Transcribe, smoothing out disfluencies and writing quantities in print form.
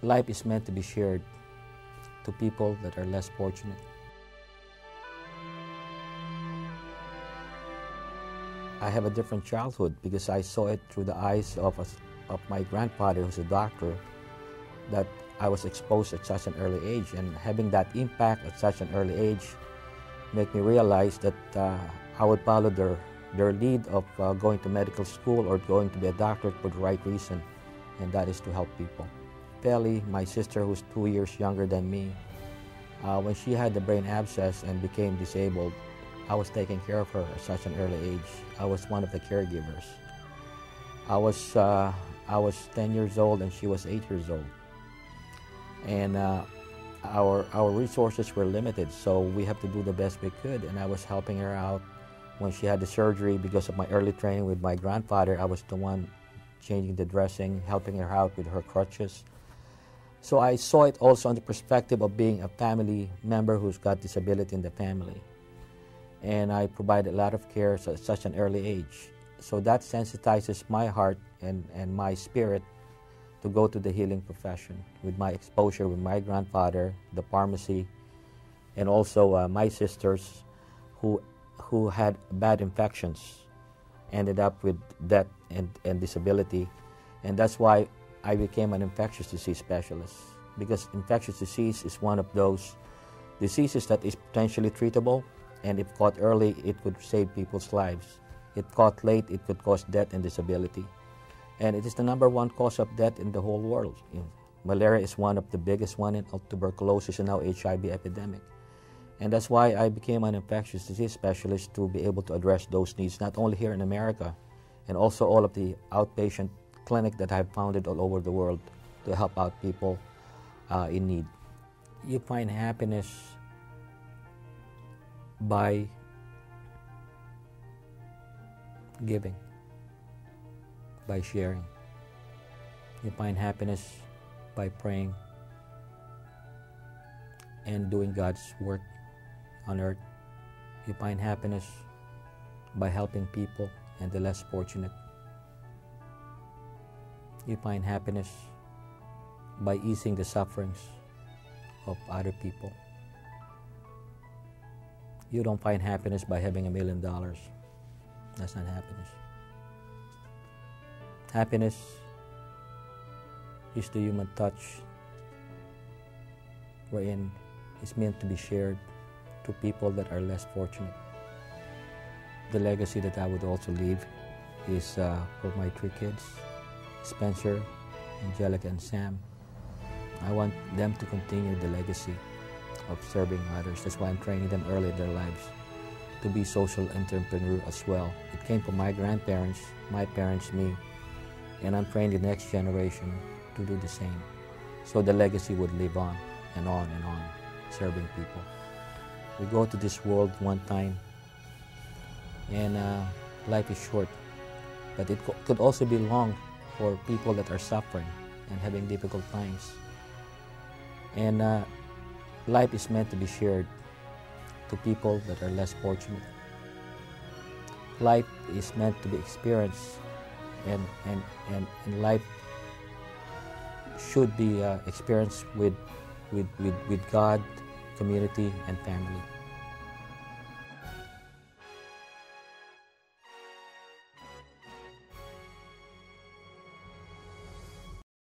Life is meant to be shared to people that are less fortunate. I have a different childhood because I saw it through the eyes of my grandfather, who's a doctor, that I was exposed at such an early age. And having that impact at such an early age made me realize that I would follow their lead of going to medical school or going to be a doctor for the right reason, and that is to help people. Pelly, my sister, who's 2 years younger than me, when she had the brain abscess and became disabled, I was taking care of her at such an early age. I was one of the caregivers. I was 10 years old and she was 8 years old. And our resources were limited, so we have to do the best we could. And I was helping her out when she had the surgery. Because of my early training with my grandfather, I was the one changing the dressing, helping her out with her crutches. So I saw it also on the perspective of being a family member who's got disability in the family. And I provided a lot of care at such an early age. So that sensitizes my heart and my spirit to go to the healing profession with my exposure with my grandfather, the pharmacy, and also my sisters who had bad infections, ended up with death and disability. And that's why I became an infectious disease specialist, because infectious disease is one of those diseases that is potentially treatable, and if caught early, it could save people's lives. If caught late, it could cause death and disability. And it is the #1 cause of death in the whole world. Malaria is one of the biggest one, and tuberculosis and now HIV epidemic. And that's why I became an infectious disease specialist, to be able to address those needs, not only here in America, and also all of the outpatient clinic that I've founded all over the world to help out people in need. You find happiness by giving, by sharing. You find happiness by praying and doing God's work on earth. You find happiness by helping people and the less fortunate. You find happiness by easing the sufferings of other people. You don't find happiness by having $1 million. That's not happiness. Happiness is the human touch, wherein it's meant to be shared to people that are less fortunate. The legacy that I would also leave is for my 3 kids, Spencer, Angelica, and Sam. I want them to continue the legacy of serving others. That's why I'm training them early in their lives to be social entrepreneur as well. It came from my grandparents, my parents, me, and I'm training the next generation to do the same. So the legacy would live on and on and on, serving people. We go to this world one time, and life is short, but it could also be long for people that are suffering and having difficult times. And life is meant to be shared to people that are less fortunate. Life is meant to be experienced, and life should be experienced with God, community, and family.